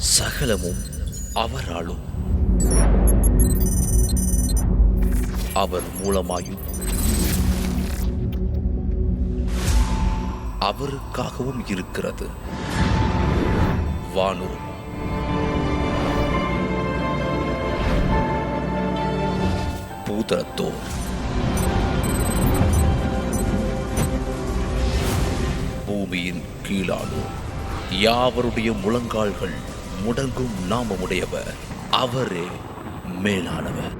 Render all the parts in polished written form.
சகலமும் அவராலும் அவர் மூலமாயும் அவருக்காகவும் இருக்கிறது. வானூர் பூதரத்தோர் பூமியின் கீழானோர் யாவருடைய முழங்கால்கள் முடங்கும் நாமமுடையவர், அவரே மேலானவர்.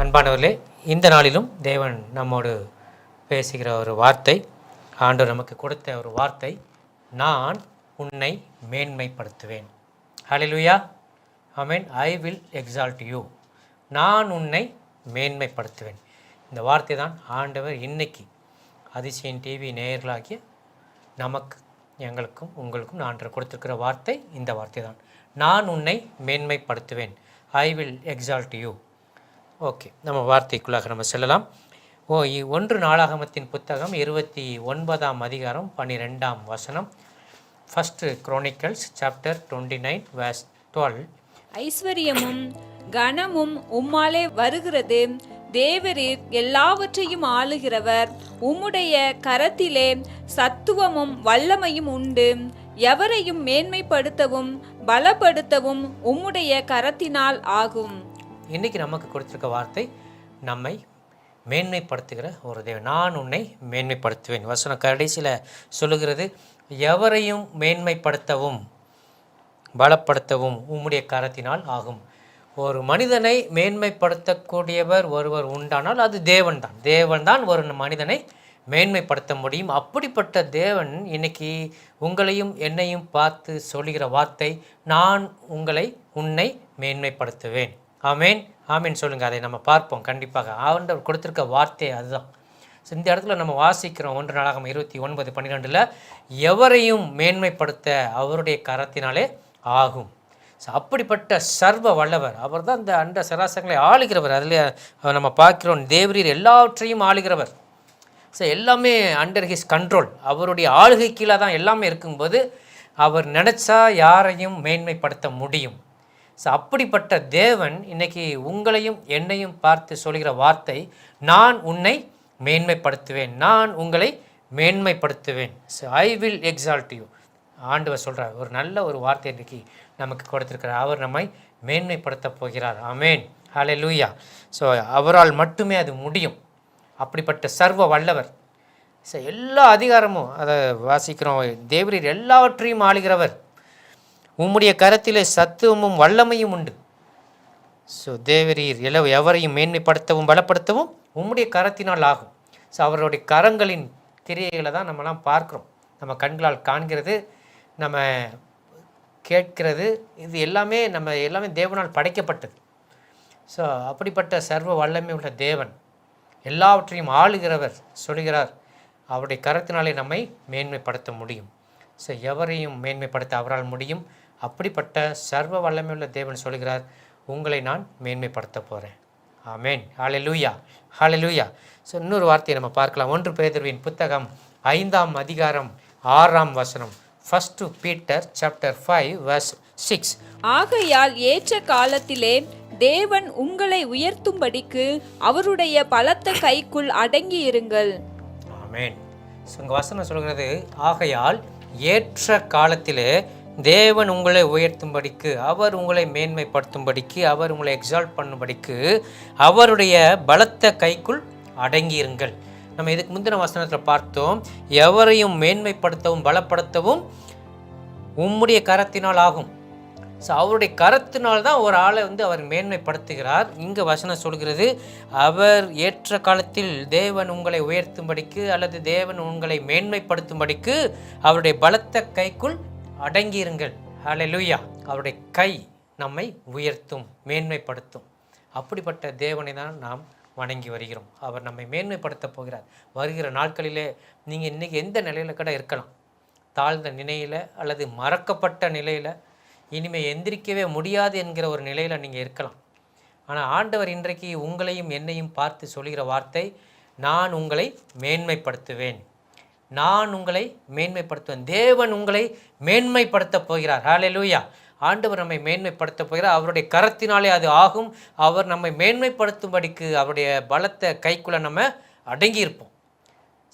அன்பானவர்களே, இந்த நாளிலும் தேவன் நம்மோடு பேசுகிற ஒரு வார்த்தை, ஆண்டவர் நமக்கு கொடுத்த ஒரு வார்த்தை, நான் உன்னை மேன்மைப்படுத்துவேன். Hallelujah, amen. I will exalt you. நான் உன்னை மேன்மைப்படுத்துவேன். இந்த வார்த்தை தான் ஆண்டவர் இன்னைக்கு அதிசயம் டிவி நேயர்களாகிய நமக்கு, எங்களுக்கும் உங்களுக்கும் ஆண்டவர் கொடுத்துருக்கிற வார்த்தை இந்த வார்த்தை தான். நான் உன்னை மேன்மைப்படுத்துவேன். I will exalt you. Okay, நம்ம வார்த்தைக்குள்ளாக நம்ம செல்லலாம். 1 நாளாகமத்தின் புத்தகம் 29ஆம் அதிகாரம் 12ஆம் வசனம். First Chronicles chapter 29 verse 12. ஐஸ்வர்யமும் கனமும் உம்மாலே வருகிறது, தேவரீர் எல்லாவற்றையும் ஆளுகிறவர், உம்முடைய கரத்திலே சத்துவமும் வல்லமையும் உண்டு, எவரையும் மேன்மைப்படுத்தவும் பலப்படுத்தவும் உம்முடைய கரத்தினால் ஆகும். இன்னைக்கு நமக்கு கொடுத்துருக்க வார்த்தை நம்மை மேன்மைப்படுத்துகிற ஒரு தேவன். நான் உன்னை மேன்மைப்படுத்துவேன். வசனம் கடைசியில் சொல்லுகிறது, எவரையும் மேன்மைப்படுத்தவும் பலப்படுத்தவும் உம்முடைய கரத்தினால் ஆகும். ஒரு மனிதனை மேன்மைப்படுத்தக்கூடியவர் ஒருவர் உண்டானால் அது தேவன்தான். தேவன்தான் ஒரு மனிதனை மேன்மைப்படுத்த முடியும். அப்படிப்பட்ட தேவன் இன்னைக்கு உங்களையும் என்னையும் பார்த்து சொல்லுகிற வார்த்தை, நான் உன்னை மேன்மைப்படுத்துவேன். ஆமேன், ஆமேன் சொல்லுங்கள். அதை நம்ம பார்ப்போம் கண்டிப்பாக. ஆண்டவர் கொடுத்துருக்க வார்த்தை அதுதான். இந்த இடத்துல நம்ம வாசிக்கிறோம் 1 நாளாகமம் 29:12, எவரையும் மேன்மைப்படுத்த அவருடைய கரத்தினாலே ஆகும். ஸோ அப்படிப்பட்ட சர்வ வல்லவர் அவர் தான் இந்த அண்ட சராசரங்களை ஆளுகிறவர். அதில் நம்ம பார்க்கிறோம், தேவரீர் எல்லாவற்றையும் ஆளுகிறவர். ஸோ எல்லாமே அண்டர் ஹிஸ் கண்ட்ரோல், அவருடைய ஆளுகை கீழே தான் எல்லாமே இருக்கும்போது அவர் நினச்சா யாரையும் மேன்மைப்படுத்த முடியும். ஸோ அப்படிப்பட்ட தேவன் இன்னைக்கு உங்களையும் என்னையும் பார்த்து சொல்கிற வார்த்தை, நான் உன்னை மேன்மைப்படுத்துவேன், நான் உங்களை மேன்மைப்படுத்துவேன். So I will exalt you. ஆண்டவர் சொல்கிறார், ஒரு நல்ல ஒரு வார்த்தை இன்றைக்கி நமக்கு கொடுத்துருக்கிறார். அவர் நம்மை மேன்மைப்படுத்த போகிறார். ஆமேன், ஹல்லேலூயா. ஸோ அவரால் மட்டுமே அது முடியும். அப்படிப்பட்ட சர்வ வல்லவர். ஸோ எல்லா அதிகாரமும் அதை வாசிக்கிறோம், தேவரீர் எல்லாவற்றையும் ஆளுகிறவர், உம்முடைய கரத்திலே சத்துவமும் வல்லமையும் உண்டு. ஸோ தேவரீர் எவரையும் மேன்மைப்படுத்தவும் பலப்படுத்தவும் உம்முடைய கரத்தினால் ஆகும். ஸோ அவருடைய கரங்களின் கிரியைகளை தான் நம்மலாம் பார்க்குறோம். நம்ம கண்களால் காண்கிறது, நம்ம கேட்கிறது, இது எல்லாமே தேவனால் படைக்கப்பட்டது. ஸோ அப்படிப்பட்ட சர்வ வல்லமை உள்ள தேவன், எல்லாவற்றையும் ஆளுகிறவர் சொல்கிறார், அவருடைய கரத்தினாலே நம்மை மேன்மைப்படுத்த முடியும். ஸோ எவரையும் மேன்மைப்படுத்த அவரால் முடியும். அப்படிப்பட்ட சர்வ வல்லமை உள்ள தேவன் சொல்கிறார், உங்களை நான் மேன்மைப்படுத்த போகிறேன். ஆமேன், ஹல்லேலூயா, ஹல்லேலூயா. ஸோ இன்னொரு வார்த்தையை நம்ம பார்க்கலாம். 1 பேதுருவின் புத்தகம் 5ஆம் அதிகாரம் 6ஆம் வசனம். First Peter chapter 5 verse 6. ஆகையால் ஏற்ற காலத்திலே தேவன் உங்களை உயர்த்தும்படிக்கு அவருடைய பலத்த கைக்குள் அடங்கி இருங்கள். ஆமேன். ஸோ உங்கள் வசனம் சொல்கிறது, ஆகையால் ஏற்ற காலத்திலே தேவன் உங்களை உயர்த்தும்படிக்கு, அவர் உங்களை மேன்மைப்படுத்தும்படிக்கு, அவர் உங்களை எக்ஸால்ட் பண்ணும்படிக்கு அவருடைய பலத்த கைக்குள் அடங்கியிருங்கள். நம்ம இதுக்கு முந்தின வசனத்தில் பார்த்தோம், எவரையும் மேன்மைப்படுத்தவும் பலப்படுத்தவும் உம்முடைய கரத்தினால் ஆகும். ஸோ அவருடைய கரத்தினால் தான் ஒரு ஆளை அவர் மேன்மைப்படுத்துகிறார். இங்கே வசனம் சொல்கிறது, அவர் ஏற்ற காலத்தில் தேவன் உங்களை உயர்த்தும்படிக்கு அல்லது தேவன் உங்களை மேன்மைப்படுத்தும்படிக்கு அவருடைய பலத்த கைக்குள் அடங்கியிருங்கள். ஹல்லேலூயா. அவருடைய கை நம்மை உயர்த்தும், மேன்மைப்படுத்தும். அப்படிப்பட்ட தேவனை தான் நாம் வணங்கி வருகிறோம். அவர் நம்மை மேன்மைப்படுத்த போகிறார். வருகிற நாட்களிலே நீங்கள் இன்றைக்கி எந்த நிலையில் கூட இருக்கலாம், தாழ்ந்த நிலையில் அல்லது மறக்கப்பட்ட நிலையில், இனிமேல் எந்திரிக்கவே முடியாது என்கிற ஒரு நிலையில் நீங்கள் இருக்கலாம். ஆனால் ஆண்டவர் இன்றைக்கு உங்களையும் என்னையும் பார்த்து சொல்கிற வார்த்தை, நான் உங்களை மேன்மைப்படுத்துவேன். நான் உங்களை மேன்மைப்படுத்துவேன். தேவன் உங்களை மேன்மைப்படுத்த போகிறார். ஹல்லேலூயா. ஆண்டவர் நம்மை மேன்மைப்படுத்த போகிறார். அவருடைய கரத்தினாலே அது ஆகும். அவர் நம்மை மேன்மைப்படுத்தும்படிக்கு அவருடைய பலத்த கைக்குள்ளே நம்ம அடங்கியிருப்போம்.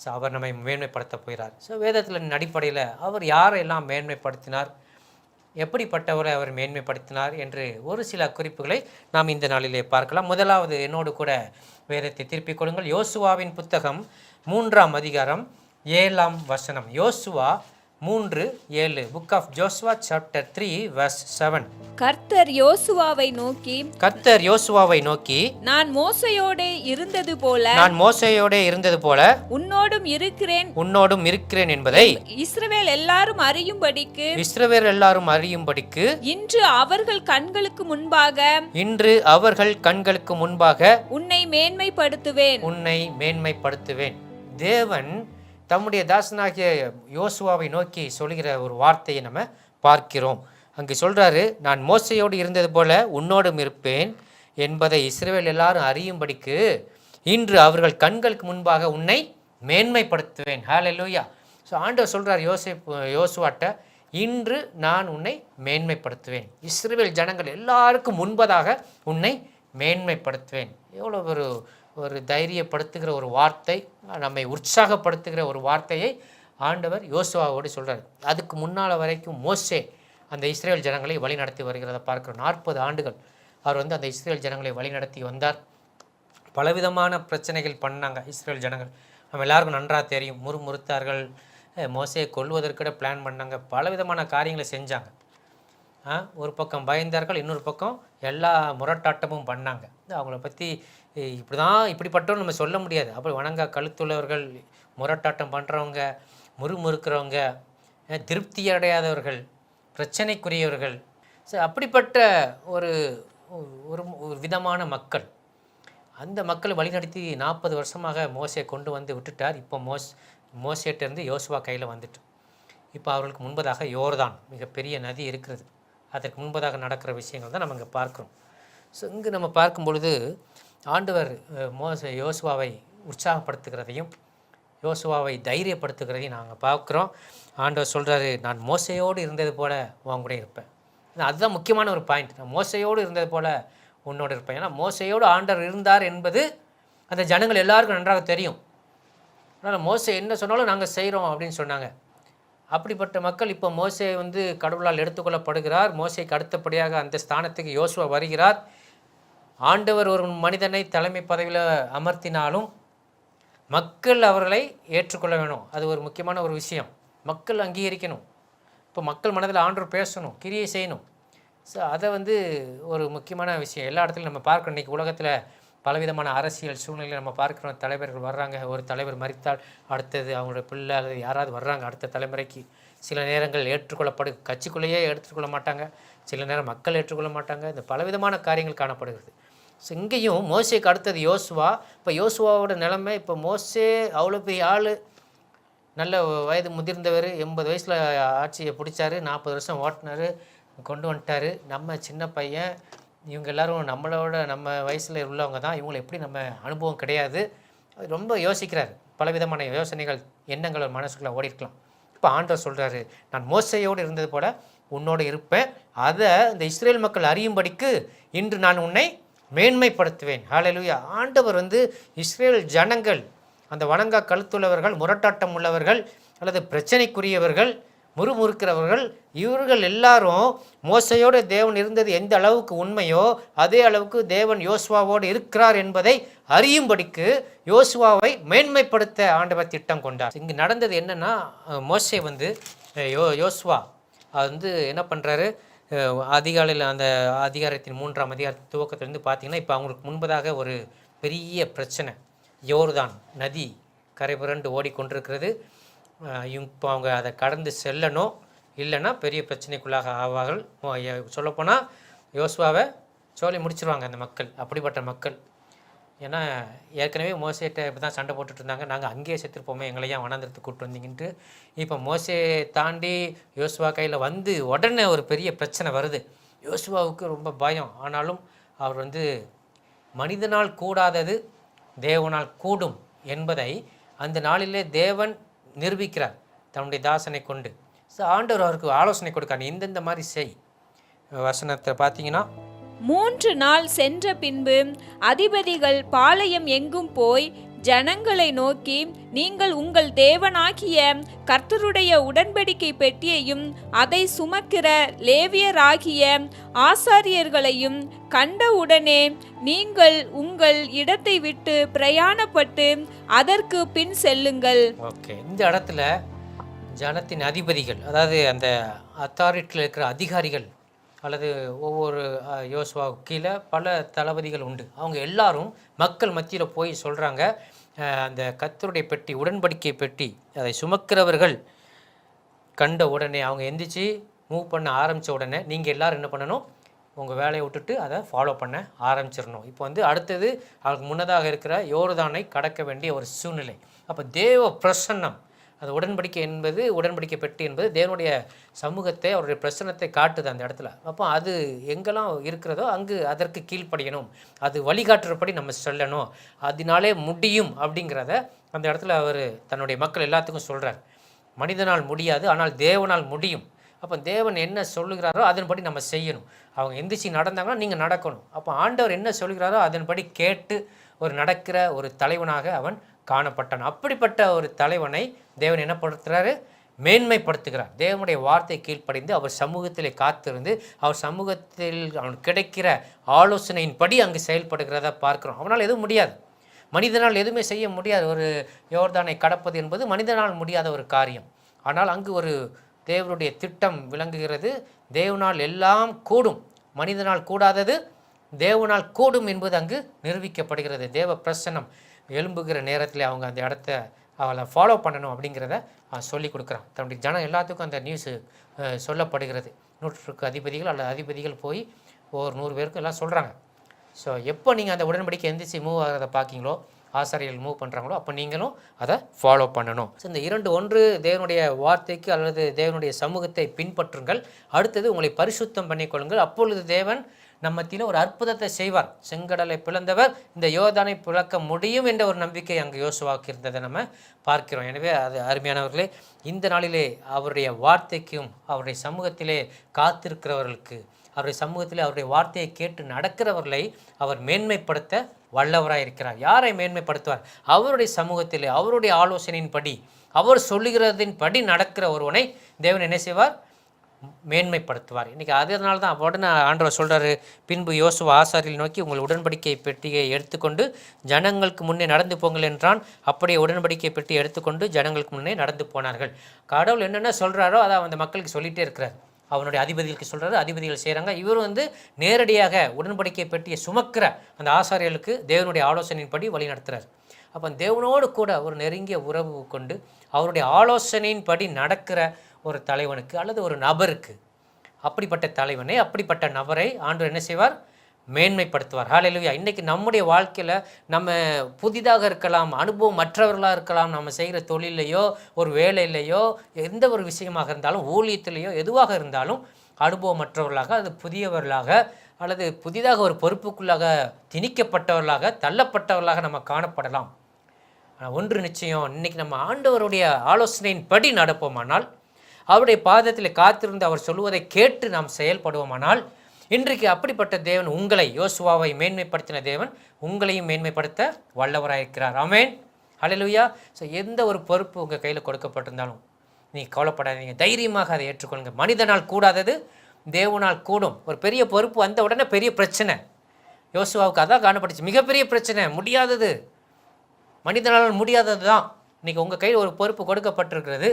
ஸோ அவர் நம்மை மேன்மைப்படுத்த போகிறார். ஸோ வேதத்தின் அடிப்படையில் அவர் யாரெல்லாம் மேன்மைப்படுத்தினார், எப்படிப்பட்டவரை அவர் மேன்மைப்படுத்தினார் என்று ஒரு சில குறிப்புகளை நாம் இந்த நாளிலே பார்க்கலாம். முதலாவது என்னோடு கூட வேதத்தை திருப்பிக் கொள்ளுங்கள். யோசுவாவின் புத்தகம் 3ஆம் அதிகாரம் 7ஆம் வசனம். யோசுவா 3:7. Book of Joshua chapter 3 verse 7. கர்த்தர் யோசுவாவை நோக்கி நான் மோசையோடே இருந்தது போல உன்னோடும் இருக்கிறேன் என்பதை இஸ்ரவேல் எல்லாரும் அறியும்படிக்கு இன்று அவர்கள் கண்களுக்கு முன்பாக உன்னை மேன்மைப்படுத்துவேன். தேவன் தம்முடைய தாசனாகிய யோசுவாவை நோக்கி சொல்கிற ஒரு வார்த்தையை நம்ம பார்க்கிறோம். அங்கு சொல்கிறாரு, நான் மோசையோடு இருந்தது போல உன்னோடும் இருப்பேன் என்பதை இஸ்ரவேல் எல்லாரும் அறியும்படிக்கு இன்று அவர்கள் கண்களுக்கு முன்பாக உன்னை மேன்மைப்படுத்துவேன். ஹல்லேலூயா. ஸோ ஆண்டவர் சொல்கிறார் யோசுவாட்ட, இன்று நான் உன்னை மேன்மைப்படுத்துவேன். இஸ்ரவேல் ஜனங்கள் எல்லாருக்கும் முன்பதாக உன்னை மேன்மைப்படுத்துவேன். எவ்வளோ ஒரு தைரியப்படுத்துகிற ஒரு வார்த்தை, நம்மை உற்சாகப்படுத்துகிற ஒரு வார்த்தையை ஆண்டவர் யோசுவாவோடு சொல்கிறார். அதுக்கு முன்னால் வரைக்கும் மோசே அந்த இஸ்ரேல் ஜனங்களை வழி நடத்தி வருகிறத பார்க்குறோம். 40 ஆண்டுகள் அவர் அந்த இஸ்ரேல் ஜனங்களை வழி நடத்தி வந்தார். பலவிதமான பிரச்சனைகள் பண்ணாங்க இஸ்ரேல் ஜனங்கள். நம்ம எல்லாருக்கும் நன்றாக தெரியும். முறுமுறுத்தார்கள், மோசையை கொல்வதற்கிட பிளான் பண்ணாங்க, பலவிதமான காரியங்களை செஞ்சாங்க. ஒரு பக்கம் பயந்தார்கள், இன்னொரு பக்கம் எல்லா முரட்டாட்டமும் பண்ணாங்க. அவங்கள பற்றி இப்படிப்பட்டவங்க நம்ம சொல்ல முடியாது. அப்படி வணங்கா கழுத்துள்ளவர்கள், முரட்டாட்டம் பண்ணுறவங்க, முறுமுறுக்கிறவங்க, திருப்தி அடையாதவர்கள், பிரச்சனைக்குரியவர்கள். ஸோ அப்படிப்பட்ட ஒரு விதமான மக்கள். அந்த மக்களை வழிநடத்தி 40 வருஷமாக மோசையை கொண்டு வந்து விட்டுட்டார். இப்போ மோசேட்டேருந்து யோசுவா கையில் வந்துட்டு, இப்போ அவர்களுக்கு முன்பதாக யோர்தான் மிகப்பெரிய நதி இருக்கிறது. அதற்கு முன்பதாக நடக்கிற விஷயங்கள் தான் நம்ம இங்கே பார்க்குறோம். ஸோ இங்கு நம்ம பார்க்கும் பொழுது ஆண்டவர் யோசுவாவை உற்சாகப்படுத்துகிறதையும் யோசுவாவை தைரியப்படுத்துகிறதையும் நாங்கள் பார்க்குறோம். ஆண்டவர் சொல்கிறாரு, நான் மோசையோடு இருந்தது போல உன் கூட இருப்பேன். அதுதான் முக்கியமான ஒரு பாயிண்ட். நான் மோசையோடு இருந்தது போல உன்னோடு இருப்பேன். ஏன்னா மோசையோடு ஆண்டவர் இருந்தார் என்பது அந்த ஜனங்கள் எல்லாருக்கும் நன்றாக தெரியும். அதனால் மோசை என்ன சொன்னாலும் நாங்கள் செய்கிறோம் அப்படின்னு சொன்னாங்க. அப்படிப்பட்ட மக்கள் இப்போ மோசே கடவுளால் எடுத்துக்கொள்ளப்படுகிறார். மோசைக்கு அடுத்தபடியாக அந்த ஸ்தானத்துக்கு யோசுவா வருகிறார். ஆண்டவர் ஒரு மனிதனை தலைமை பதவியில் அமர்த்தினாலும் மக்கள் அவர்களை ஏற்றுக்கொள்ள வேணும். அது ஒரு முக்கியமான ஒரு விஷயம். மக்கள் அங்கீகரிக்கணும். இப்போ மக்கள் மனதில் ஆண்டவர் பேசணும், கிரியை செய்யணும். ஸோ அதை ஒரு முக்கியமான விஷயம். எல்லா இடத்துலையும் நம்ம பார்க்கணும். இன்றைக்கி உலகத்தில் பலவிதமான அரசியல் சூழ்நிலையில் நம்ம பார்க்குறோம். தலைவர்கள் வர்றாங்க, ஒரு தலைவர் மரித்தால் அடுத்தது அவங்களோட பிள்ளை அல்லது யாராவது வர்றாங்க அடுத்த தலைமுறைக்கு. சில நேரங்கள் கட்சிக்குள்ளேயே ஏற்றுக்கொள்ள மாட்டாங்க, சில நேரம் மக்கள் ஏற்றுக்கொள்ள மாட்டாங்க. இந்த பலவிதமான காரியங்கள் காணப்படுகிறது. ஸோ இங்கேயும் மோசேக்கு அடுத்தது யோசுவா. இப்போ யோசுவாவோட நிலைமை, இப்போ மோசே அவ்வளோ பெரிய ஆள், நல்ல வயது முதிர்ந்தவர், 80 வயசில் ஆட்சியை பிடிச்சாரு, 40 வருஷம் ஓட்டினார், கொண்டு வந்துட்டார். நம்ம சின்ன பையன், இவங்க எல்லோரும் நம்ம வயசில் உள்ளவங்க தான், இவங்களை எப்படி நம்ம அனுபவம் கிடையாது. ரொம்ப யோசிக்கிறார். பலவிதமான யோசனைகள், எண்ணங்கள் மனசுக்குள்ளே ஓடிருக்கலாம். இப்போ ஆண்டவர் சொல்கிறாரு, நான் மோசையோடு இருந்தது போல் உன்னோடு இருப்பேன். அதை இந்த இஸ்ரேல் மக்கள் அறியும்படிக்கு இன்று நான் உன்னை மேன்மைப்படுத்துவேன். ஹல்லேலூயா. ஆண்டவர் இஸ்ரேல் ஜனங்கள், அந்த வணங்கா கழுத்துள்ளவர்கள், முரட்டாட்டம் உள்ளவர்கள் அல்லது பிரச்சனைக்குரியவர்கள், முறுமுறுக்கிறவர்கள், இவர்கள் எல்லாரும் மோசையோடு தேவன் இருந்தது எந்த அளவுக்கு உண்மையோ அதே அளவுக்கு தேவன் யோசுவாவோடு இருக்கிறார் என்பதை அறியும்படிக்கு யோசுவாவை மேன்மைப்படுத்த ஆண்டவர் திட்டம் கொண்டார். இங்கு நடந்தது என்னன்னா, மோசே யோசுவா என்ன பண்ணுறாரு, அதிகாலையில் அந்த அதிகாரத்தின் 3ஆம் அதிகாரத்தின் துவக்கத்திலேருந்து பார்த்தீங்கன்னா, இப்போ அவங்களுக்கு முன்பதாக ஒரு பெரிய பிரச்சனை. யோர்தான் நதி கரை புரண்டு ஓடிக்கொண்டிருக்கிறது. இப்போ அவங்க அதை கடந்து செல்லணும், இல்லைன்னா பெரிய பிரச்சனைக்குள்ளாக ஆவார்கள். சொல்லப்போனால் யோசுவாவை சொல்லி முடிச்சிருவாங்க அந்த மக்கள். அப்படிப்பட்ட மக்கள். ஏன்னா ஏற்கனவே மோசேட்ட இப்போ தான் சண்டை போட்டுட்டு இருந்தாங்க, நாங்கள் அங்கேயே செத்துருப்போமே, எங்களையும் வனாந்திரத்துக்கு கூப்பிட்டு வந்தீங்கன்ட்டு. இப்போ மோசே தாண்டி யோசுவா கையில் உடனே ஒரு பெரிய பிரச்சனை வருது. யோசுவாவுக்கு ரொம்ப பயம். ஆனாலும் அவர் மனிதனால் கூடாதது தேவனால் கூடும் என்பதை அந்த நாளிலே தேவன் நிரூபிக்கிறார் தன்னுடைய தாசனை கொண்டு. ஸோ ஆண்டவர் அவருக்கு ஆலோசனை கொடுக்காரு, இந்தந்த மாதிரி செய். வசனத்தை பார்த்தீங்கன்னா, 3 நாள் சென்ற பின்பு அதிபதிகள் பாளையம் எங்கும் போய் ஜனங்களை நோக்கி, நீங்கள் உங்கள் தேவனாகிய கர்த்தருடைய உடன்படிக்கை பெட்டியையும் அதை சுமக்கிற லேவியராகிய ஆசாரியர்களையும் கண்டவுடனே நீங்கள் உங்கள் இடத்தை விட்டு பிரயாணப்பட்டு அதற்கு பின் செல்லுங்கள். ஓகே, இந்த இடத்துல ஜனத்தின் அதிபதிகள், அதாவது அந்த அத்தாரிட்டியில் இருக்கிற அதிகாரிகள் அல்லது ஒவ்வொரு யோசுவாவுக்கு கீழே பல தளபதிகள் உண்டு. அவங்க எல்லாரும் மக்கள் மத்தியில் போய் சொல்கிறாங்க, அந்த கர்த்தருடைய பெட்டி, உடன்படிக்கை பெட்டி, அதை சுமக்கிறவர்கள் கண்ட உடனே, அவங்க எந்திரிச்சு மூவ் பண்ண ஆரம்பித்த உடனே நீங்கள் எல்லோரும் என்ன பண்ணணும், உங்கள் வேலையை விட்டுட்டு அதை ஃபாலோ பண்ண ஆரம்பிச்சிடணும். இப்போ அடுத்தது அவருக்கு முன்னதாக இருக்கிற யோர்தானை கடக்க வேண்டிய ஒரு சூழ்நிலை. அப்போ தேவ பிரசன்னம், அது உடன்படிக்கை என்பது, உடன்படிக்கை பெட்டி என்பது தேவனுடைய சமூகத்தை, அவருடைய பிரசன்னத்தை காட்டுது அந்த இடத்துல. அப்போ அது எங்கெல்லாம் இருக்கிறதோ அங்கு அதற்கு கீழ்ப்படியணும், அது வழிகாட்டுறபடி நம்ம சொல்லணும், அதனாலே முடியும் அப்படிங்கிறத அந்த இடத்துல அவர் தன்னுடைய மக்கள் எல்லாத்துக்கும் சொல்கிறார். மனிதனால் முடியாது, ஆனால் தேவனால் முடியும். அப்போ தேவன் என்ன சொல்லுகிறாரோ அதன்படி நம்ம செய்யணும். அவங்க எந்திரிச்சு நடந்தாங்கன்னா நீங்கள் நடக்கணும். அப்போ ஆண்டவர் என்ன சொல்லுகிறாரோ அதன்படி கேட்டு ஒரு நடக்கிற ஒரு தலைவனாக அவன் காணப்பட்டான். அப்படிப்பட்ட ஒரு தலைவனை தேவன் என்ன படுத்துகிறாரு, மேன்மைப்படுத்துகிறார். தேவனுடைய வார்த்தை கீழ்ப்படிந்து அவர் சமூகத்திலே காத்திருந்து அவர் சமூகத்தில் அவன் கிடைக்கிற ஆலோசனையின்படி அங்கு செயல்படுகிறத பார்க்குறோம். அவனால் எதுவும் முடியாது, மனிதனால் எதுவுமே செய்ய முடியாது. ஒரு யோர்தானை கடப்பது என்பது மனிதனால் முடியாத ஒரு காரியம். ஆனால் அங்கு ஒரு தேவனுடைய திட்டம் விளங்குகிறது. தேவனால் எல்லாம் கூடும், மனிதனால் கூடாதது தேவனால் கூடும் என்பது அங்கு நிரூபிக்கப்படுகிறது. தேவ பிரசன்னம் எழும்புகிற நேரத்தில் அவங்க அந்த இடத்த அவளை ஃபாலோ பண்ணணும் அப்படிங்கிறத சொல்லி கொடுக்குறான். தன்னுடைய ஜனம் எல்லாத்துக்கும் அந்த நியூஸு சொல்லப்படுகிறது. 100 அதிபதிகள் அல்லது அதிபதிகள் போய் ஒரு 100 பேருக்கும் எல்லாம் சொல்கிறாங்க. ஸோ எப்போ நீங்கள் அந்த உடன்படிக்கை எந்திரிச்சு மூவ் ஆகிறத பார்க்கிங்களோ, ஆசாரியர்கள் மூவ் பண்ணுறாங்களோ, அப்போ நீங்களும் அதை ஃபாலோ பண்ணணும். ஸோ இந்த 2, ஒன்று தேவனுடைய வார்த்தைக்கு அல்லது தேவனுடைய சமூகத்தை பின்பற்றுங்கள், அடுத்தது உங்களை பரிசுத்தம் பண்ணிக்கொள்ளுங்கள். அப்பொழுது தேவன் நம்ம மத்தியில் ஒரு அற்புதத்தை செய்வார். செங்கடலை பிளந்தவர் இந்த யோர்தானை பிளக்க முடியும் என்ற ஒரு நம்பிக்கை அங்கு யோசுவாவுக்கு இருந்ததை நம்ம பார்க்கிறோம். எனவே அது அருமையானவர்களே, இந்த நாளிலே அவருடைய வார்த்தைக்கும் அவருடைய சமூகத்திலே காத்திருக்கிறவர்களுக்கு, அவருடைய சமூகத்திலே அவருடைய வார்த்தையை கேட்டு நடக்கிறவர்களை அவர் மேன்மைப்படுத்த வல்லவராக இருக்கிறார். யாரை மேன்மைப்படுத்துவார்? அவருடைய சமூகத்திலே அவருடைய ஆலோசனையின்படி அவர் சொல்லுகிறதின் படி நடக்கிற ஒருவனை தேவன் என்ன செய்வார்? மேன்மைப்படுத்துவார். இன்றைக்கி அதனால தான் உடனே ஆண்டவர் சொல்கிறாரு, பின்பு யோசுவா ஆசாரியரை நோக்கி உங்கள் உடன்படிக்கை பெட்டியை எடுத்துக்கொண்டு ஜனங்களுக்கு முன்னே நடந்து போங்கள் என்றான். அப்படியே உடன்படிக்கை பெட்டியை எடுத்துக்கொண்டு ஜனங்களுக்கு முன்னே நடந்து போனார்கள். கடவுள் என்னென்ன சொல்கிறாரோ அதை அந்த மக்களுக்கு சொல்லிகிட்டே இருக்கிறார். அவனுடைய அதிபதிகளுக்கு சொல்கிறாரு, அதிபதிகள் செய்கிறாங்க. இவர் நேரடியாக உடன்படிக்கை பெட்டியை சுமக்கிற அந்த ஆசாரியர்களுக்கு தேவனுடைய ஆலோசனையின்படி வழி நடத்துகிறார். அப்போ தேவனோடு கூட ஒரு நெருங்கிய உறவு கொண்டு அவருடைய ஆலோசனையின்படி நடக்கிற ஒரு தலைவனுக்கு அல்லது ஒரு நபருக்கு, அப்படிப்பட்ட தலைவனை, அப்படிப்பட்ட நபரை ஆண்டவர் என்ன செய்வார்? மேன்மைப்படுத்துவார். ஹல்லேலூயா. இன்றைக்கி நம்முடைய வாழ்க்கையில் நம்ம புதிதாக இருக்கலாம், அனுபவம் மற்றவர்களாக இருக்கலாம், நம்ம செய்கிற தொழிலையோ ஒரு வேலையிலையோ எந்த ஒரு விஷயமாக இருந்தாலும், ஊழியத்திலேயோ எதுவாக இருந்தாலும் அனுபவம் மற்றவர்களாக, அது புதியவர்களாக அல்லது புதிதாக ஒரு பொறுப்புக்குள்ளாக திணிக்கப்பட்டவர்களாக, தள்ளப்பட்டவர்களாக நம்ம காணப்படலாம். ஆனால் ஒன்று நிச்சயம், இன்றைக்கி நம்ம ஆண்டவருடைய ஆலோசனையின்படி நடப்போமானால், அவருடைய பாதத்தில் காத்திருந்து அவர் சொல்லுவதை கேட்டு நாம் செயல்படுவோமானால், இன்றைக்கு அப்படிப்பட்ட தேவன் உங்களை, யோசுவாவை மேன்மைப்படுத்தின தேவன் உங்களையும் மேன்மைப்படுத்த வல்லவராயிருக்கிறார். ஆமென், ஹல்லேலூயா. ஸோ எந்த ஒரு பொறுப்பு உங்கள் கையில் கொடுக்கப்பட்டிருந்தாலும் நீங்கள் கவலைப்படாதீங்க, தைரியமாக அதை ஏற்றுக்கொள்ளுங்க. மனிதனால் கூடாதது தேவனால் கூடும். ஒரு பெரிய பொறுப்பு வந்த உடனே பெரிய பிரச்சனை, யோசுவாவுக்கு அதான் காணப்பட்டுச்சு. மிகப்பெரிய பிரச்சனை, முடியாதது, மனிதனால் முடியாதது தான். இன்றைக்கி உங்கள் கையில் ஒரு பொறுப்பு கொடுக்கப்பட்டிருக்கிறது.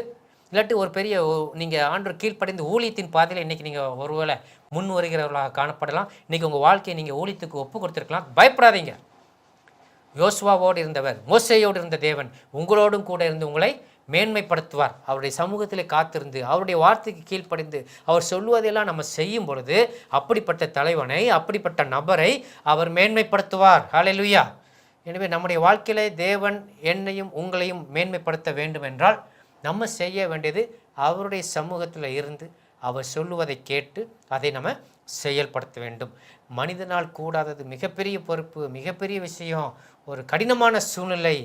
இல்லாட்டி ஒரு பெரிய நீங்கள் ஆண்டவர் கீழ்ப்படைந்து ஊழியத்தின் பாதையில் இன்றைக்கி நீங்கள் ஒருவேளை முன் வருகிறவர்களாக காணப்படலாம். இன்றைக்கி உங்கள் வாழ்க்கையை நீங்கள் ஊழியத்துக்கு ஒப்பு கொடுத்துருக்கலாம். பயப்படாதீங்க. யோசுவாவோடு இருந்தவர், மோசேயோடு இருந்த தேவன் உங்களோடும் கூட இருந்து உங்களை மேன்மைப்படுத்துவார். அவருடைய சமூகத்தில் காத்திருந்து அவருடைய வார்த்தைக்கு கீழ்ப்படிந்து அவர் சொல்லுவதெல்லாம் நம்ம செய்யும் பொழுது அப்படிப்பட்ட தலைவனை, அப்படிப்பட்ட நபரை அவர் மேன்மைப்படுத்துவார். ஹல்லேலூயா. எனவே நம்முடைய வாழ்க்கையிலே தேவன் என்னையும் உங்களையும் மேன்மைப்படுத்த வேண்டும் என்றால் நம்ம செய்ய வேண்டியது அவருடைய சமூகத்தில் இருந்து அவர் சொல்லுவதை கேட்டு அதை நம்ம செயல்படுத்த வேண்டும். மனிதனால் கூடாதது மிகப்பெரிய பொறுப்பு, மிகப்பெரிய விஷயம், ஒரு கடினமான சூழ்நிலை,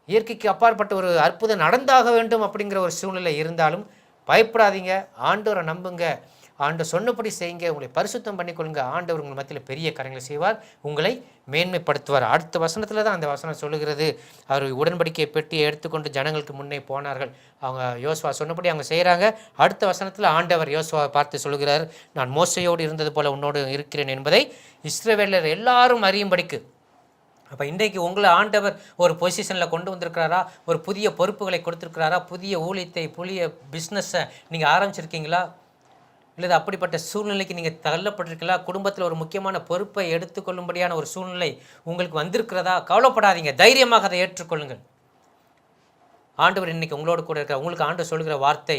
இயற்கைக்கு அப்பாற்பட்ட ஒரு அற்புதம் நடந்தாக வேண்டும் அப்படிங்கிற ஒரு சூழ்நிலை இருந்தாலும் பயப்படாதீங்க, ஆண்டவரை நம்புங்க, ஆண்டவர் சொன்னபடி செய்யுங்க, உங்களை பரிசுத்தம் பண்ணிக்கொள்ளுங்க. ஆண்டவர் உங்கள் மத்தியில் பெரிய காரியங்களை செய்வார், உங்களை மேன்மைப்படுத்துவார். அடுத்த வசனத்தில் தான் அந்த வசனம் சொல்லுகிறது, அவர் உடன்படிக்கை பெட்டியை எடுத்துக்கொண்டு ஜனங்களுக்கு முன்னே போனார்கள். அவங்க யோசுவா சொன்னபடி அவங்க செய்கிறாங்க. அடுத்த வசனத்தில் ஆண்டவர் யோசுவாவை பார்த்து சொல்கிறார், நான் மோசையோடு இருந்தது போல உன்னோடு இருக்கிறேன் என்பதை இஸ்ரவேலர் எல்லாரும் அறியும்படிக்கு. அப்போ இன்றைக்கு உங்களை ஆண்டவர் ஒரு பொசிஷனில் கொண்டு வந்திருக்கிறாரா, ஒரு புதிய பொறுப்புகளை கொடுத்துருக்கிறாரா, புதிய ஊழியத்தை புதிய பிஸ்னஸை நீங்கள் ஆரம்பிச்சிருக்கீங்களா, இல்லை அப்படிப்பட்ட சூழ்நிலைக்கு நீங்கள் தள்ளப்பட்டிருக்கீங்களா, குடும்பத்தில் ஒரு முக்கியமான பொறுப்பை எடுத்துக்கொள்ளும்படியான ஒரு சூழ்நிலை உங்களுக்கு வந்திருக்கிறதா, கவலைப்படாதீங்க, தைரியமாக அதை ஏற்றுக்கொள்ளுங்கள். ஆண்டவர் இன்னைக்கு உங்களோடு கூட இருக்கிற உங்களுக்கு ஆண்டவர் சொல்கிற வார்த்தை,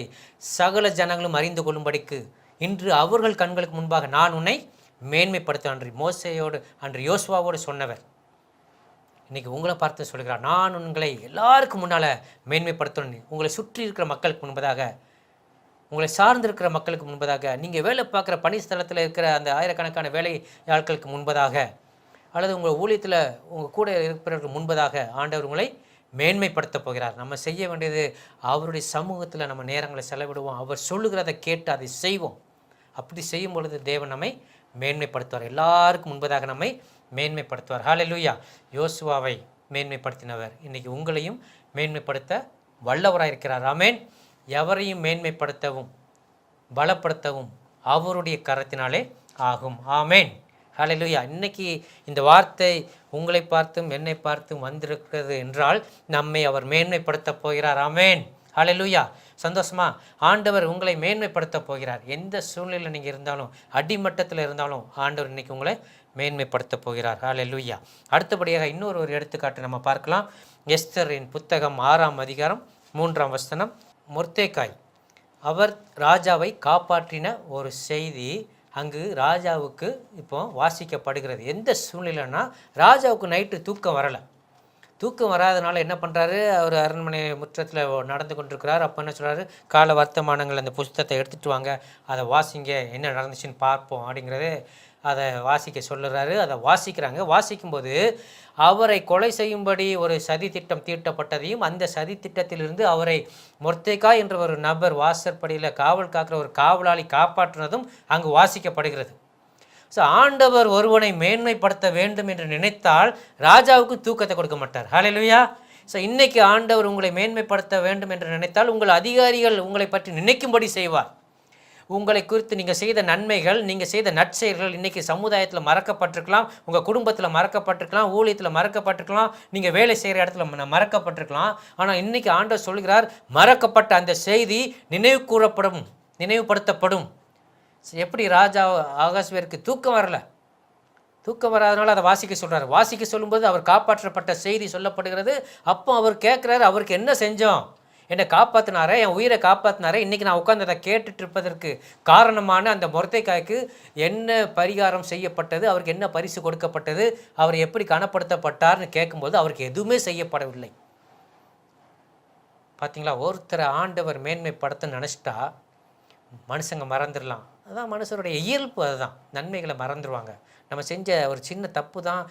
சகல ஜனங்களும் அறிந்து கொள்ளும்படிக்கு இன்று அவர்கள் கண்களுக்கு முன்பாக நான் உன்னை மேன்மைப்படுத்த அன்று மோசையோடு அன்று யோசுவாவோடு சொன்னவர் இன்றைக்கி உங்களை பார்த்து சொல்கிறார், நான் உங்களை எல்லாருக்கும் முன்னால் மேன்மைப்படுத்தணும். உங்களை சுற்றி இருக்கிற மக்களுக்கு முன்பதாக, உங்களை சார்ந்திருக்கிற மக்களுக்கு முன்பதாக, நீங்கள் வேலை பார்க்குற பணிஸ்தலத்தில் இருக்கிற அந்த ஆயிரக்கணக்கான வேலை ஆட்களுக்கு முன்பதாக, அல்லது உங்கள் ஊழியத்தில் உங்கள் கூட இருக்கிறவர்களுக்கு முன்பதாக ஆண்டவர் உங்களை மேன்மைப்படுத்த போகிறார். நம்ம செய்ய வேண்டியது அவருடைய சமூகத்தில் நம்ம நேரங்களை செலவிடுவோம், அவர் சொல்லுகிறத கேட்டு அதை செய்வோம். அப்படி செய்யும் பொழுது தேவன் நம்மை மேன்மைப்படுத்துவார், எல்லாருக்கும் முன்பதாக நம்மை மேன்மைப்படுத்துவார். ஹல்லேலூயா. யோசுவாவை மேன்மைப்படுத்தினவர் இன்றைக்கி உங்களையும் மேன்மைப்படுத்த வல்லவராக இருக்கிறார். ஆமேன். எவரையும் மேன்மைப்படுத்தவும் பலப்படுத்தவும் அவருடைய கரத்தினாலே ஆகும். ஆமேன். ஹல்லேலூயா. இன்னைக்கு இந்த வார்த்தை உங்களை பார்த்தும் என்னை பார்த்தும் வந்திருக்கிறது என்றால் நம்மை அவர் மேன்மைப்படுத்த போகிறார். ஆமேன். ஹல்லேலூயா. சந்தோஷமா? ஆண்டவர் உங்களை மேன்மைப்படுத்த போகிறார். எந்த சூழ்நிலையில் நீங்கள் இருந்தாலும், அடிமட்டத்தில் இருந்தாலும் ஆண்டவர் இன்னைக்கு உங்களை மேன்மைப்படுத்த போகிறார். ஹல்லேலூயா. அடுத்தபடியாக இன்னொரு எடுத்துக்காட்டு நம்ம பார்க்கலாம். எஸ்தரின் புத்தகம் 6ஆம் அதிகாரம் 3ஆம் வசனம். மொர்தெகாய் அவர் ராஜாவை காப்பாற்றின ஒரு செய்தி அங்கு ராஜாவுக்கு இப்போ வாசிக்கப்படுகிறது. எந்த சூழ்நிலைன்னா, ராஜாவுக்கு நைட்டு தூக்கம் வரலை. தூக்கம் வராதனால என்ன பண்ணுறாரு, அவர் அரண்மனை முற்றத்தில் நடந்து கொண்டிருக்கிறார். அப்போ என்ன சொல்கிறாரு, கால வர்த்தமானங்கள் அந்த புஸ்தகத்தை எடுத்துகிட்டு வாங்க, அதை வாசிங்க, என்ன நடந்துச்சுன்னு பார்ப்போம் அப்படிங்கிறது அதை வாசிக்க சொல்லுறாரு. அதை வாசிக்கிறாங்க. வாசிக்கும்போது அவரை கொலை செய்யும்படி ஒரு சதி திட்டம் தீட்டப்பட்டதையும், அந்த சதி திட்டத்திலிருந்து அவரை மொர்தெகாய் என்ற ஒரு நபர் வாசற்படியில் காவல் காக்கிற ஒரு காவலாளி காப்பாற்றினதும் அங்கு வாசிக்கப்படுகிறது. ஸோ ஆண்டவர் ஒருவனை மேன்மைப்படுத்த வேண்டும் என்று நினைத்தால் ராஜாவுக்கு தூக்கத்தை கொடுக்க மாட்டார். ஹல்லேலூயா. ஸோ இன்னைக்கு ஆண்டவர் உங்களை மேன்மைப்படுத்த வேண்டும் என்று நினைத்தால் உங்கள் அதிகாரிகள் உங்களை பற்றி நினைக்கும்படி செய்வார். உங்களை குறித்து நீங்கள் செய்த நன்மைகள், நீங்கள் செய்த நற்செயல்கள் இன்றைக்கி சமுதாயத்தில் மறக்கப்பட்டிருக்கலாம், உங்கள் குடும்பத்தில் மறக்கப்பட்டிருக்கலாம், ஊழியத்தில் மறக்கப்பட்டிருக்கலாம், நீங்கள் வேலை செய்கிற இடத்துல மறக்கப்பட்டிருக்கலாம். ஆனால் இன்றைக்கி ஆண்டவர் சொல்கிறார், மறக்கப்பட்ட அந்த செய்தி நினைவு கூறப்படும், நினைவுபடுத்தப்படும். எப்படி ராஜா ஆகாஸ்வேருக்கு தூக்கம் வரல, தூக்கம் வராதனால அதை வாசிக்க சொல்கிறார். வாசிக்க சொல்லும்போது அவர் காப்பாற்றப்பட்ட செய்தி சொல்லப்படுகிறது. அப்போ அவர் கேட்குறாரு, அவருக்கு என்ன செஞ்சோம், என்னை காப்பாற்றினாரே, என் உயிரை காப்பாற்றினாரே, இன்றைக்கி நான் உட்காந்து அதை கேட்டுட்டு இருப்பதற்கு காரணமான அந்த மொர்தெகாய்க்கு என்ன பரிகாரம் செய்யப்பட்டது, அவருக்கு என்ன பரிசு கொடுக்கப்பட்டது, அவர் எப்படி கனப்படுத்தப்பட்டார்னு கேட்கும்போது அவருக்கு எதுவுமே செய்யப்படவில்லை. பார்த்தீங்களா, ஒருத்தரை ஆண்டவர் மேன்மைப்படுத்த நினச்சிட்டா மனுஷங்க மறந்துடலாம். அதுதான் மனுஷருடைய இயல்பு, அதுதான். நன்மைகளை மறந்துடுவாங்க. நம்ம செஞ்ச ஒரு சின்ன தப்பு தான்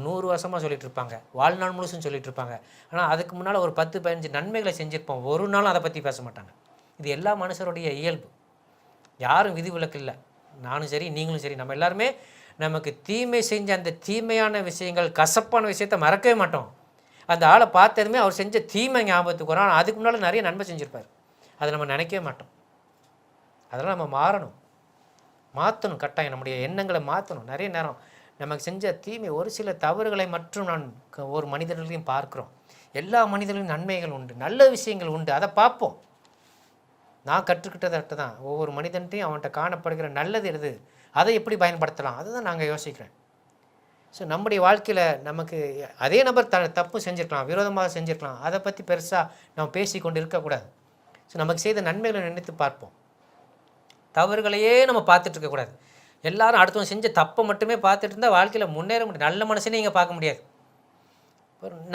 100 வருஷமாக சொல்லிட்டு இருப்பாங்க, வாழ்நாள் முழுசும் சொல்லிட்டு இருப்பாங்க. ஆனால் அதுக்கு முன்னால் ஒரு 10-15 நன்மைகளை செஞ்சுருப்போம், ஒரு நாளும் அதை பற்றி பேச மாட்டாங்க. இது எல்லா மனுஷருடைய இயல்பு, யாரும் விதிவிலக்கு இல்லை. நானும் சரி, நீங்களும் சரி, நம்ம எல்லாருமே நமக்கு தீமை செஞ்ச அந்த தீமையான விஷயங்கள், கசப்பான விஷயத்தை மறக்கவே மாட்டோம். அந்த ஆளை பார்த்ததுமே அவர் செஞ்ச தீமை ஞாபகத்துக்கு வரும். ஆனால் அதுக்கு முன்னால் நிறைய நன்மை செஞ்சுருப்பார், அதை நம்ம நினைக்கவே மாட்டோம். அதெல்லாம் நம்ம மாற்றணும், கட்டாயம் நம்முடைய எண்ணங்களை மாற்றணும். நிறைய நேரம் நமக்கு செஞ்ச தீமை, ஒரு சில தவறுகளை மற்றும் நான் ஒரு மனிதர்களையும் பார்க்குறோம். எல்லா மனிதர்களையும் நன்மைகள் உண்டு, நல்ல விஷயங்கள் உண்டு, அதை பார்ப்போம். நான் கற்றுக்கிட்டதை தான் ஒவ்வொரு மனிதன்ட்டையும் அவன்கிட்ட காணப்படுகிற நல்லது எது, அதை எப்படி பயன்படுத்தலாம், அதுதான் நாங்கள் யோசிக்கிறேன். ஸோ நம்முடைய வாழ்க்கையில் நமக்கு அதே நபர் தப்பு செஞ்சுருக்கலாம், விரோதமாக செஞ்சுருக்கலாம், அதை பற்றி பெருசாக நம்ம பேசி கொண்டு இருக்கக்கூடாது. ஸோ நமக்கு செய்த நன்மைகளை நினைத்து பார்ப்போம், தவறுகளையே நம்ம பார்த்துட்டு இருக்கக்கூடாது. எல்லாரும் அடுத்தவங்க செஞ்ச தப்பை மட்டுமே பார்த்துட்டு இருந்தால் வாழ்க்கையில் முன்னேற முடியாது. நல்ல மனுஷனே இங்கே பார்க்க முடியாது,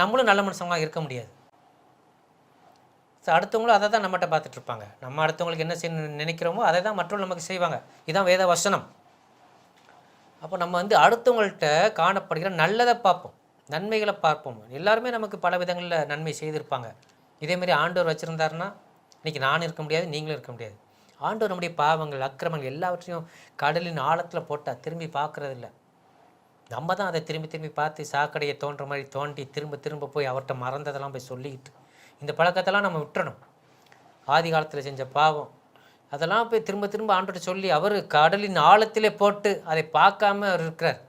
நம்மளும் நல்ல மனுஷங்களாக இருக்க முடியாது. ஸோ அடுத்தவங்களும் அதை தான் நம்மகிட்ட பார்த்துட்ருப்பாங்க. நம்ம அடுத்தவங்களுக்கு என்ன செய்ய நினைக்கிறோமோ அதை தான் மற்றவங்க நமக்கு செய்வாங்க. இதுதான் வேத வசனம். அப்போ நம்ம அடுத்தவங்கள்ட்ட காணப்படுகிற நல்லதை பார்ப்போம், நன்மைகளை பார்ப்போம். எல்லாருமே நமக்கு பல விதங்களில் நன்மை செய்திருப்பாங்க. இதேமாரி ஆண்டவர் வச்சுருந்தாருன்னா இன்றைக்கி நான் இருக்க முடியாது, நீங்களும் இருக்க முடியாது. ஆண்டவர் நம்முடைய பாவங்கள், அக்கிரமங்கள் எல்லாவற்றையும் கடலின் ஆழத்தில் போட்டால் திரும்பி பார்க்குறதில்ல. நம்ம தான் அதை திரும்பி திரும்பி பார்த்து சாக்கடையை தோன்ற மாதிரி தோண்டி திரும்ப திரும்ப போய் அவர்கிட்ட மறந்ததெல்லாம் போய் சொல்லிக்கிட்டு இந்த பழக்கத்தெல்லாம் நம்ம விட்டுறணும். ஆதி காலத்தில் செஞ்ச பாவம் அதெல்லாம் போய் திரும்ப திரும்ப ஆண்டவர்கிட்ட சொல்லி அவர் கடலின் ஆழத்திலே போட்டு அதை பார்க்காம அவர் இருக்கிறார்.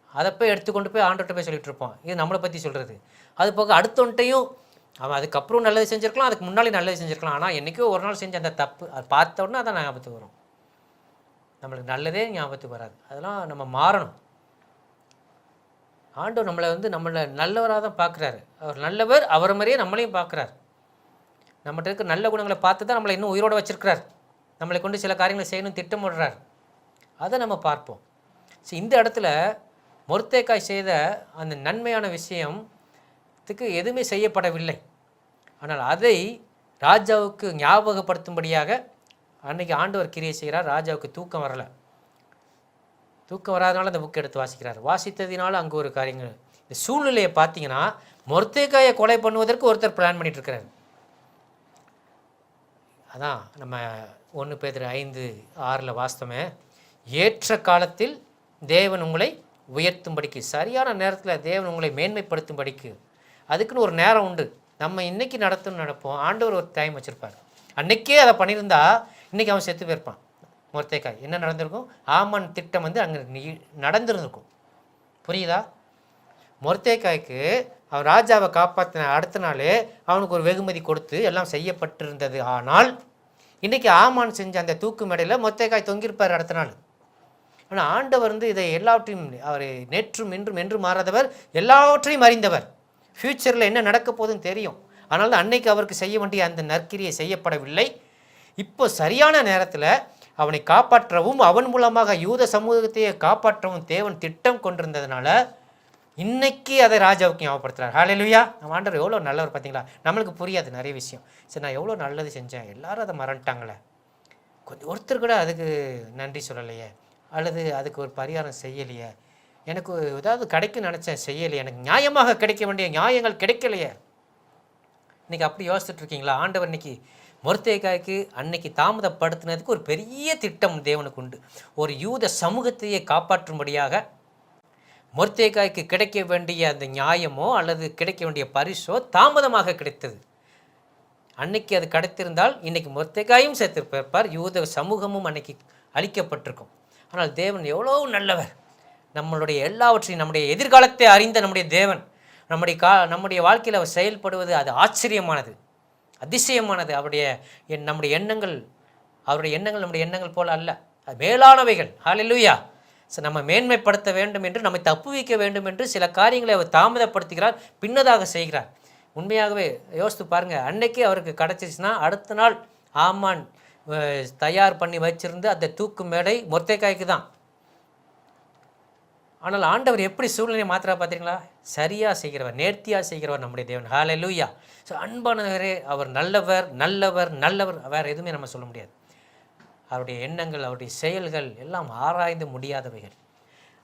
அதை போய் எடுத்துக்கொண்டு போய் ஆண்டவர்கிட்ட போய் சொல்லிட்டு இருப்போம். இது நம்மளை பற்றி சொல்கிறது. அது போக அடுத்தவன்ட்டையும் அவன் அதுக்கப்புறம் நல்லது செஞ்சுருக்கலாம், அதுக்கு முன்னாடி நல்லது செஞ்சுருக்கலாம். ஆனால் என்றைக்கோ ஒரு நாள் செஞ்ச அந்த தப்பு அது பார்த்த உடனே அதான் ஞாபகத்துக்கு வரும். நம்மளுக்கு நல்லதே ஞாபகத்துக்கு வராது. அதெல்லாம் நம்ம மாறணும். ஆண்டவர் நம்மளை நல்லவராக தான் பார்க்குறாரு. அவர் நல்லவர், அவரை மாதிரியே நம்மளையும் பார்க்குறாரு. நம்மகிட்ட இருக்க நல்ல குணங்களை பார்த்து தான் நம்மளை இன்னும் உயிரோடு வச்சுருக்கிறார். நம்மளை கொண்டு சில காரியங்களை செய்யணும் திட்டமிடுறார். அதை நம்ம பார்ப்போம். ஸோ இந்த இடத்துல மொர்தெகாய் செய்த அந்த நன்மையான விஷயத்துக்கு எதுவுமே செய்யப்படவில்லை. ஆனால் அதை ராஜாவுக்கு ஞாபகப்படுத்தும்படியாக அன்றைக்கி ஆண்டவர் கிரியை செய்கிறார். ராஜாவுக்கு தூக்கம் வரலை. தூக்கம் வராதனால அந்த புக் எடுத்து வாசிக்கிறார். வாசித்ததினால அங்கே ஒரு காரியங்கள் இந்த சூழ்நிலையை பார்த்தீங்கன்னா மொர்தெகாயை கொலை பண்ணுவதற்கு ஒருத்தர் பிளான் பண்ணிட்டு இருக்கிறார். அதான் நம்ம 1 பேதுரு 5:6 வாஸ்தமே, ஏற்ற காலத்தில் தேவன் உங்களை உயர்த்தும்படிக்கு, சரியான நேரத்தில் தேவன் உங்களை மேன்மைப்படுத்தும்படிக்கு, அதுக்குன்னு ஒரு நேரம் உண்டு. நம்ம இன்றைக்கி நடப்போம். ஆண்டவர் ஒரு டைம் வச்சுருப்பார். அன்றைக்கே அதை பண்ணியிருந்தா இன்றைக்கி அவன் செத்து போயிருப்பான். மொர்தெகாய் என்ன நடந்திருக்கும்? ஆமான் திட்டம் அங்கே நடந்துருந்துருக்கும். புரியுதா? மொர்தெகாய்க்கு அவன் ராஜாவை காப்பாற்றின அடுத்த நாள் அவனுக்கு ஒரு வெகுமதி கொடுத்து எல்லாம் செய்யப்பட்டிருந்தது. ஆனால் இன்றைக்கி ஆமான் செஞ்ச அந்த தூக்கு மேடையில் மொர்தெகாய் தொங்கியிருப்பார் அடுத்த நாள். ஆனால் ஆண்டவர் இதை எல்லாவற்றையும் அவர் நேற்றும் இன்றும் என்று மாறாதவர், எல்லாவற்றையும் அறிந்தவர். ஃப்யூச்சரில் என்ன நடக்க போகுதுன்னு தெரியும். அதனால தான் அன்னைக்கு அவருக்கு செய்ய வேண்டிய அந்த நற்கிரியை செய்யப்படவில்லை. இப்போ சரியான நேரத்தில் அவனை காப்பாற்றவும் அவன் மூலமாக யூத சமூகத்தையே காப்பாற்றவும் தேவன் திட்டம் கொண்டிருந்ததுனால இன்னைக்கு அதை ராஜாவுக்கு ஞாபகப்படுத்துறார். ஹல்லேலூயா! நம்ம ஆண்டவர் எவ்வளோ நல்லவர் பார்த்தீங்களா? நம்மளுக்கு புரியாது நிறைய விஷயம். சரி, நான் எவ்வளோ நல்லது செஞ்சேன், எல்லாரும் அதை மறந்துட்டாங்களே, கொஞ்சம் ஒருத்தர் கூட அதுக்கு நன்றி சொல்லலையே, அல்லது அதுக்கு ஒரு பரிகாரம் செய்யலையே, எனக்கு ஏதாவது கிடைக்கும் நினச்சேன் செய்யலையே, எனக்கு நியாயமாக கிடைக்க வேண்டிய நியாயங்கள் கிடைக்கலையே. இன்றைக்கி அப்படி யோசிச்சுட்டு இருக்கீங்களா? ஆண்டவர் இன்னைக்கு மொர்தெகாய்க்கு அன்னைக்கு தாமதப்படுத்தினதுக்கு ஒரு பெரிய திட்டம் தேவனுக்கு உண்டு. ஒரு யூத சமூகத்தையே காப்பாற்றும்படியாக மொர்தெகாய்க்கு கிடைக்க வேண்டிய அந்த நியாயமோ அல்லது கிடைக்க வேண்டிய பரிசோ தாமதமாக கிடைத்தது. அன்னைக்கு அது கிடைத்திருந்தால் இன்னைக்கு மொர்தெகாயும் சேர்த்திருப்பார், யூத சமூகமும் அன்னைக்கு அழிக்கப்பட்டிருக்கும். ஆனால் தேவன் எவ்வளோ நல்லவர். நம்மளுடைய எல்லாவற்றையும், நம்முடைய எதிர்காலத்தை அறிந்த நம்முடைய தேவன் நம்முடைய வாழ்க்கையில் அவர் செயல்படுவது அது ஆச்சரியமானது, அதிசயமானது. நம்முடைய எண்ணங்கள் அவருடைய எண்ணங்கள் நம்முடைய எண்ணங்கள் போல அல்ல, அது மேலானவைகள். ஹல்லேலூயா! நம்ம மேன்மைப்படுத்த வேண்டும் என்று, நம்மை தப்புவிக்க வேண்டும் என்று சில காரியங்களை அவர் தாமதப்படுத்துகிறார், பின்னதாக செய்கிறார். உண்மையாகவே யோசித்து பாருங்கள். அன்னைக்கே அவருக்கு கிடச்சிச்சுன்னா அடுத்த நாள் ஆமான் தயார் பண்ணி வச்சிருந்து அந்த தூக்கு மேடை மொர்தெகாய்க்கு தான். ஆனால் ஆண்டவர் எப்படி சூழ்நிலையை மாத்திரா பார்த்தீங்களா? சரியாக செய்கிறவர், நேர்த்தியாக செய்கிறவர் நம்முடைய தேவன். ஹல்லேலூயா! ஸோ அன்பானவரே, அவர் நல்லவர் நல்லவர் நல்லவர், வேறு எதுவுமே நம்ம சொல்ல முடியாது. அவருடைய எண்ணங்கள், அவருடைய செயல்கள் எல்லாம் ஆராய்ந்து முடியாதவைகள்.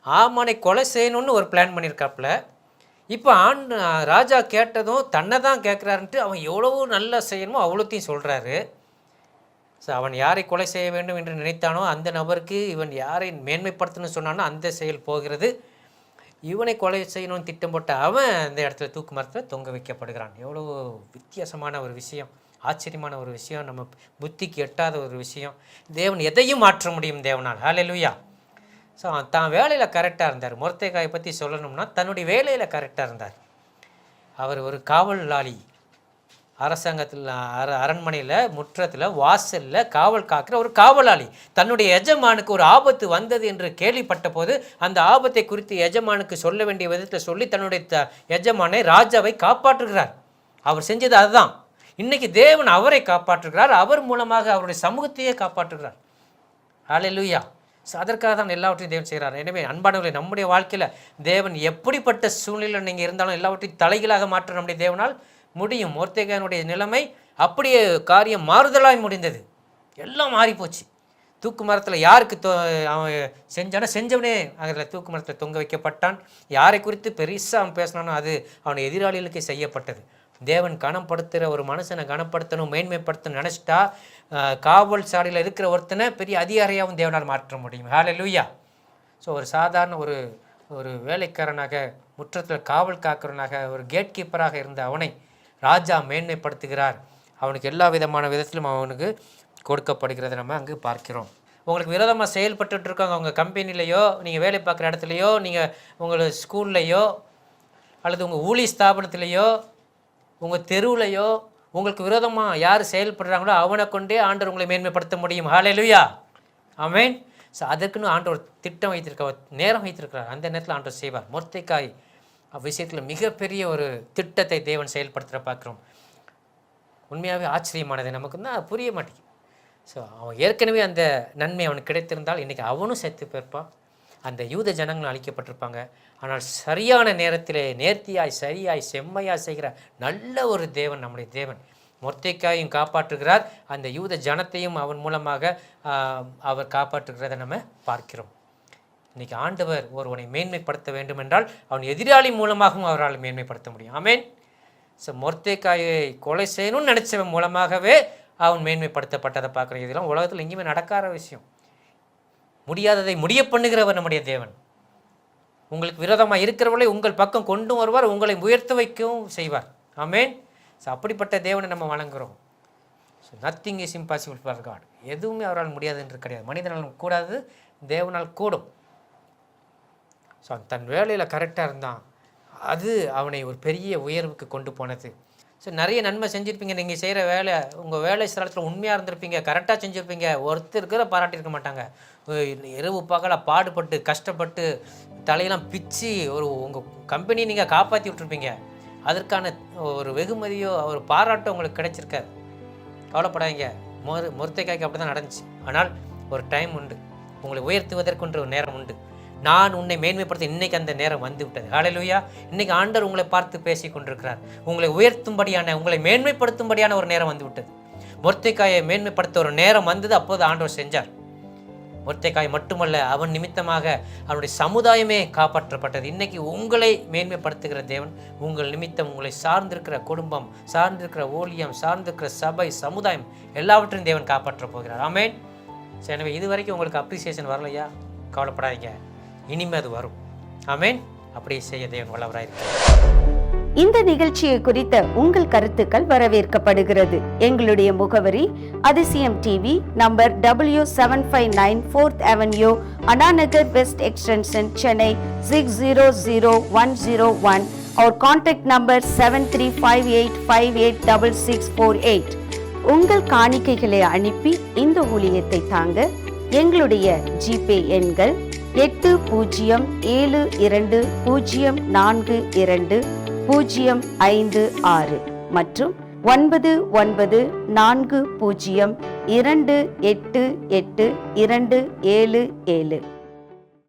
ஆமானை கொலை செய்யணும்னு ஒரு பிளான் பண்ணியிருக்காப்புல. இப்போ ராஜா கேட்டதும் தன்னை தான் கேட்குறாருன்ட்டு அவன் எவ்வளவோ நல்லா செய்யணுமோ அவ்வளோத்தையும் சொல்கிறாரு. ஸோ அவன் யாரை கொலை செய்ய வேண்டும் என்று நினைத்தானோ அந்த நபருக்கு இவன் யாரை மேன்மைப்படுத்தணும்னு சொன்னானோ அந்த செயல் போகிறது. இவனை கொலை செய்யணும்னு திட்டம் போட்ட அவன் அந்த இடத்துல தூக்கு மரத்தில் தொங்க வைக்கப்படுகிறான். எவ்வளோ வித்தியாசமான ஒரு விஷயம், ஆச்சரியமான ஒரு விஷயம், நம்ம புத்திக்கு எட்டாத ஒரு விஷயம். தேவன் எதையும் மாற்ற முடியும் தேவனால். ஹல்லேலூயா! ஸோ தான் வேலையில் கரெக்டாக இருந்தார். மொர்தெகாயை பற்றி சொல்லணும்னா தன்னுடைய வேலையில் கரெக்டாக இருந்தார். அவர் ஒரு காவலாளி. அரசாங்கத்தில் அரண்மனையில் முற்றத்தில் வாசலில் காவல் காக்கிற ஒரு காவலாளி. தன்னுடைய எஜமானுக்கு ஒரு ஆபத்து வந்தது என்று கேள்விப்பட்ட போது அந்த ஆபத்தை குறித்து எஜமானுக்கு சொல்ல வேண்டிய விதத்தில் சொல்லி தன்னுடைய எஜமானை ராஜாவை காப்பாற்றுகிறார். அவர் செஞ்சது அதுதான். இன்னைக்கு தேவன் அவரை காப்பாற்றுகிறார், அவர் மூலமாக அவருடைய சமூகத்தையே காப்பாற்றுகிறார். ஹல்லேலூயா! ஸோ அதற்காக தான் எல்லாவற்றையும் தேவன் செய்கிறார். எனவே அன்பானவர்களே, நம்முடைய வாழ்க்கையில் தேவன் எப்படிப்பட்ட சூழ்நிலையில் நீங்கள் இருந்தாலும் எல்லாவற்றையும் தலைகளாக மாற்ற நம்முடைய தேவனால் முடியும். மொர்தெகாயினுடைய நிலைமை அப்படியே காரியம் மாறுதலாய் முடிந்தது. எல்லாம் மாறிப்போச்சு. தூக்கு மரத்தில் யாருக்கு அவன் செஞ்சவனே அதில் தூக்கு மரத்தில் தொங்க வைக்கப்பட்டான். யாரை குறித்து பெருசாக அவன் பேசினானோ அது அவன் எதிராளிகளுக்கு செய்யப்பட்டது. தேவன் கனப்படுத்துகிற ஒரு மனுஷனை கனப்படுத்தணும், மேன்மைப்படுத்தணும் நினச்சிட்டா காவல் சாலையில் இருக்கிற ஒருத்தனை பெரிய அதிகாரியாகவும் தேவனால் மாற்ற முடியும். ஹல்லேலூயா. ஸோ ஒரு சாதாரண ஒரு வேலைக்காரனாக, முற்றத்தில் காவல் காக்கிறவனாக, ஒரு கேட் கீப்பராக இருந்த அவனை ராஜா மேன்மைப்படுத்துகிறார். அவனுக்கு எல்லா விதமான விதத்திலும் அவனுக்கு கொடுக்கப்படுகிறத நம்ம அங்கு பார்க்கிறோம். உங்களுக்கு விரோதமாக செயல்பட்டு இருக்காங்க, உங்கள் கம்பெனிலேயோ, நீங்கள் வேலை பார்க்குற இடத்துலையோ, நீங்கள் உங்கள் ஸ்கூல்லையோ, அல்லது உங்கள் ஊழிய ஸ்தாபனத்திலேயோ, உங்கள் தெருவுலையோ உங்களுக்கு விரோதமாக யார் செயல்படுறாங்களோ அவனை கொண்டே ஆண்டவர் உங்களை மேன்மைப்படுத்த முடியும். ஹல்லேலூயா. ஆமென். ஸோ அதற்குன்னு ஆண்டவர் திட்டம் வைத்திருக்க, நேரம் வைத்திருக்கிறார். அந்த நேரத்தில் ஆண்டவர் செய்வார். மொர்தெகாய் விஷயத்தில் மிகப்பெரிய ஒரு திட்டத்தை தேவன் செயல்படுத்துகிற பார்க்குறோம். உண்மையாகவே ஆச்சரியமானது. நமக்கு தான் புரிய மாட்டேங்குது. ஸோ அவன் ஏற்கனவே அந்த நன்மை அவனுக்கு கிடைத்திருந்தால் இன்றைக்கி அவனும் செத்து போயிருப்பான், அந்த யூத ஜனங்களும் அழிக்கப்பட்டிருப்பாங்க. ஆனால் சரியான நேரத்திலே நேர்த்தியாய், சரியாய், செம்மையாய் செய்கிற நல்ல ஒரு தேவன் நம்முடைய தேவன். மொர்தெகாயையும் காப்பாற்றுகிறார், அந்த யூத ஜனத்தையும் அவன் மூலமாக அவர் காப்பாற்றுகிறதை நம்ம பார்க்கிறோம். இன்றைக்கி ஆண்டவர் ஒருவனை மேன்மைப்படுத்த வேண்டும் என்றால் அவன் எதிராளி மூலமாகவும் அவரால் மேன்மைப்படுத்த முடியும். ஆமென். ஸோ மொர்தெகாயை கொலை செய்யணும்னு நினச்சவன் மூலமாகவே அவன் மேன்மைப்படுத்தப்பட்டதை பார்க்குறோம். இதெல்லாம் உலகத்தில் எங்கேயுமே நடக்காத விஷயம். முடியாததை முடிய பண்ணுகிறவர் நம்முடைய தேவன். உங்களுக்கு விரோதமாக இருக்கிறவர்களை உங்கள் பக்கம் கொண்டு வருவார், உங்களை உயர்த்த வைக்கவும் செய்வார். ஆமென். ஸோ அப்படிப்பட்ட தேவனை நம்ம வணங்குகிறோம். So nothing is impossible for God. எதுவுமே அவரால் முடியாது என்று கிடையாது. மனிதனால் கூடாது, தேவனால் கூடும். ஸோ தன் வேலையில் கரெக்டாக இருந்தான், அது அவனை ஒரு பெரிய உயர்வுக்கு கொண்டு போனது. ஸோ நிறைய நன்மை செஞ்சுருப்பீங்க. நீங்கள் செய்கிற வேலை, உங்கள் வேலை ஸ்தலத்தில் உண்மையாக இருந்திருப்பீங்க, கரெக்டாக செஞ்சுருப்பீங்க, ஒருத்தருக்கிற பாராட்டியிருக்க மாட்டாங்க. இரவு பகலாக பாடுபட்டு கஷ்டப்பட்டு தலையெல்லாம் பிச்சு உங்கள் கம்பெனியை நீங்கள் காப்பாற்றி விட்டுருப்பீங்க. அதற்கான ஒரு வெகுமதியோ ஒரு பாராட்டோ உங்களுக்கு கிடைச்சிருக்காது. கவலைப்படாதீங்க. மொர்தெகாய்க்கு அப்படி தான் நடந்துச்சு. ஆனால் ஒரு டைம் உண்டு, உங்களை உயர்த்துவதற்கென்று ஒரு நேரம் உண்டு. நான் உன்னை மேன்மைப்படுத்த இன்றைக்கி அந்த நேரம் வந்து விட்டது. ஹல்லேலூயா. இன்றைக்கி ஆண்டவர் உங்களை பார்த்து பேசி கொண்டிருக்கிறார். உங்களை உயர்த்தும்படியான, உங்களை மேன்மைப்படுத்தும்படியான ஒரு நேரம் வந்து விட்டது. மொர்தெகாயை மேன்மைப்படுத்த ஒரு நேரம் வந்தது. அப்போது ஆண்டவர் செஞ்சார். மொர்தெகாய் மட்டுமல்ல, அவன் நிமித்தமாக அவனுடைய சமுதாயமே காப்பாற்றப்பட்டது. இன்றைக்கி உங்களை மேன்மைப்படுத்துகிற தேவன் உங்கள் நிமித்தம் உங்களை சார்ந்திருக்கிற குடும்பம், சார்ந்திருக்கிற ஊழியம், சார்ந்திருக்கிற சபை, சமுதாயம் எல்லாவற்றையும் தேவன் காப்பாற்றப் போகிறார். ஆமென். சரி, எனவே இது வரைக்கும் உங்களுக்கு அப்ரிசியேஷன் வரலையா? கவலைப்படாதீங்க, இனிமே அது வரும். ஆமென். அப்படியே செய்ய தேவன் வல்லவராயிருக்கிறார். இந்த நிகழ்ச்சியை குறித்த உங்கள் கருத்துக்கள் வரவேற்கப்படுகிறது. எங்களுடைய முகவரி Athisayam TV, number W759 4th Avenue, Annanagar west extension, Chennai 600101. Our contact number 7358586648. உங்கள் காணிக்கைகளை அனுப்பி இந்த ஊழியத்தை தாங்க எங்களுடைய ஜிபே எண்கள் 8072042056 மற்றும் 9940288277.